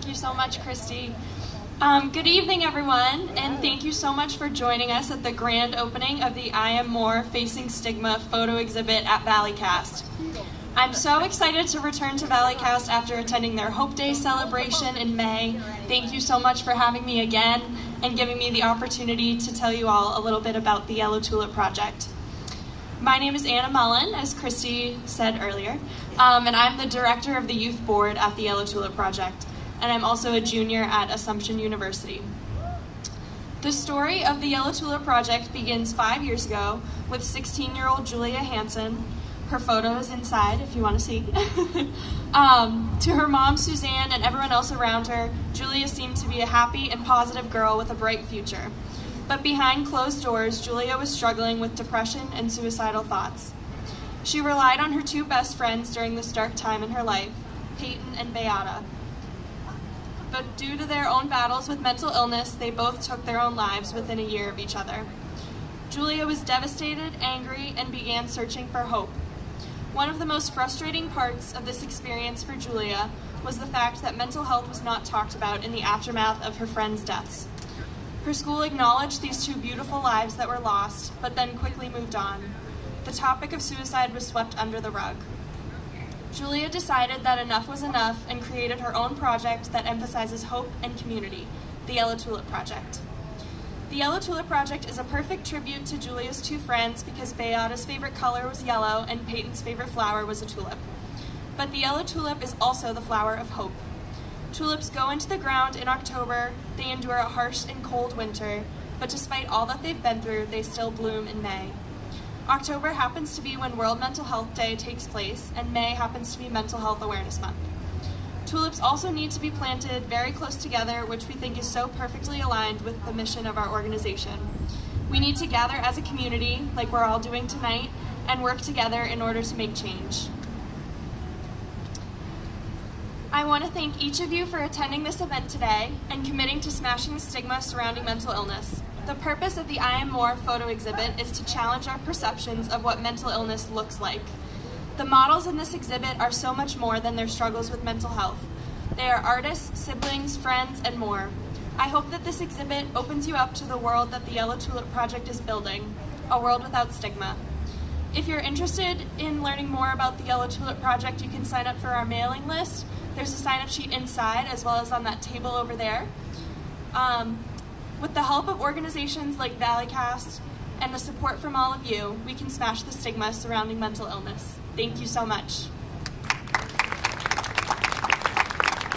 you so much, Christy. Good evening, everyone, and thank you so much for joining us at the grand opening of the I Am More Facing Stigma photo exhibit at Valleycast. I'm so excited to return to Valleycast after attending their Hope Day celebration in May. Thank you so much for having me again and giving me the opportunity to tell you all a little bit about the Yellow Tulip Project. My name is Anna Mullen, as Christy said earlier, and I'm the director of the youth board at the Yellow Tulip Project, and I'm also a junior at Assumption University. The story of the Yellow Tulip Project begins 5 years ago with 16-year-old Julia Hansen. Her photo is inside if you want to see. To her mom, Suzanne, and everyone else around her, Julia seemed to be a happy and positive girl with a bright future. But behind closed doors, Julia was struggling with depression and suicidal thoughts. She relied on her two best friends during this dark time in her life, Peyton and Beata. But due to their own battles with mental illness, they both took their own lives within a year of each other. Julia was devastated, angry, and began searching for hope. One of the most frustrating parts of this experience for Julia was the fact that mental health was not talked about in the aftermath of her friends' deaths. Her school acknowledged these two beautiful lives that were lost, but then quickly moved on. The topic of suicide was swept under the rug. Julia decided that enough was enough and created her own project that emphasizes hope and community, the Yellow Tulip Project. The Yellow Tulip Project is a perfect tribute to Julia's two friends because Beata's favorite color was yellow and Peyton's favorite flower was a tulip. But the yellow tulip is also the flower of hope. Tulips go into the ground in October, they endure a harsh and cold winter, but despite all that they've been through, they still bloom in May. October happens to be when World Mental Health Day takes place, and May happens to be Mental Health Awareness Month. Tulips also need to be planted very close together, which we think is so perfectly aligned with the mission of our organization. We need to gather as a community, like we're all doing tonight, and work together in order to make change. I want to thank each of you for attending this event today and committing to smashing the stigma surrounding mental illness. The purpose of the I Am More photo exhibit is to challenge our perceptions of what mental illness looks like. The models in this exhibit are so much more than their struggles with mental health. They are artists, siblings, friends, and more. I hope that this exhibit opens you up to the world that the Yellow Tulip Project is building, a world without stigma. If you're interested in learning more about the Yellow Tulip Project, you can sign up for our mailing list. There's a sign-up sheet inside as well as on that table over there. With the help of organizations like Valleycast and the support from all of you, we can smash the stigma surrounding mental illness. Thank you so much.